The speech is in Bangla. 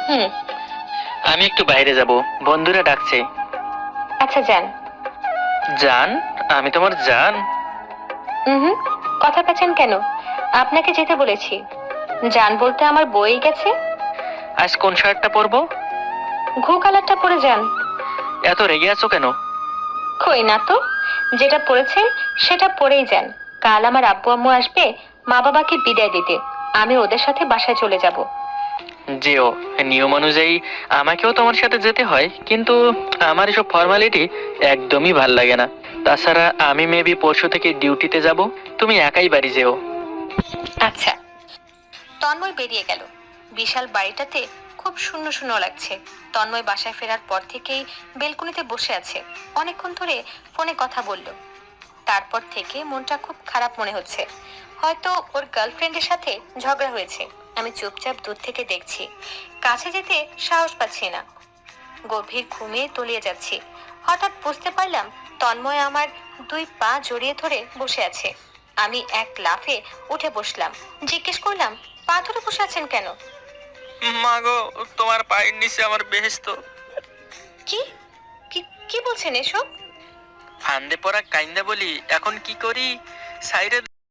হুম। আমি একটু বাইরে যাব, বন্ধুরা ডাকছে। আচ্ছা যান। জান? আমি তোমার জান? হুম। কথা পেয়েছেন কেন? আপনাকে যেতে বলেছি। যান বলতে আমার বই গেছে। আজ কোন শার্টটা পরবো? ঘু কালারটা পরে যান। এত রেগে আছো কেন? কই না তো, যেটা পড়েছেন সেটা পরেই যান। কাল আমার আব্বু আম্মু আসবে মা বাবাকে বিদায় দিতে, আমি ওদের সাথে বাসায় চলে যাব। যেও, নিয়ম অনুযায়ী আমাকেও তোমার সাথে যেতে হয়, কিন্তু আমার এসব ফর্মালিটি একদমই ভাল লাগে না। তাছাড়া আমি মেবি পরশু থেকে ডিউটিতে যাব, তুমি একাই বাড়ি যেও। আচ্ছা। তন্ময় বেরিয়ে গেল। বিশাল বাড়িটাতে খুব শূন্য শূন্য লাগছে। তন্ময় বাসায় ফেরার পর থেকেই বেলকনিতে বসে আছে, অনেকক্ষণ ধরে ফোনে কথা বলল। তারপর থেকে মনটা খুব খারাপ মনে হচ্ছে। হয়তো ওর গার্লফ্রেন্ডের সাথে ঝগড়া হয়েছে। আমি চুপচাপ দূর থেকে দেখছি, কাছে যেতে সাহস পাচ্ছি না। গভীর ঘুমে তলিয়ে যাচ্ছি। হঠাৎ বুঝতে পারলাম তন্ময় আমার দুই পা জড়িয়ে ধরে বসে আছে। আমি এক লাফে উঠে বসলাম। জিজ্ঞেস করলাম, পা ধরে বসে আছেন কেন? মা গো, তোমার পায়ের নিচে আমার বেহেশত। কি কি কি বলছেন এসব? ফান্দে পড়া কাইন্দা বলি, এখন কি করি? সাইরে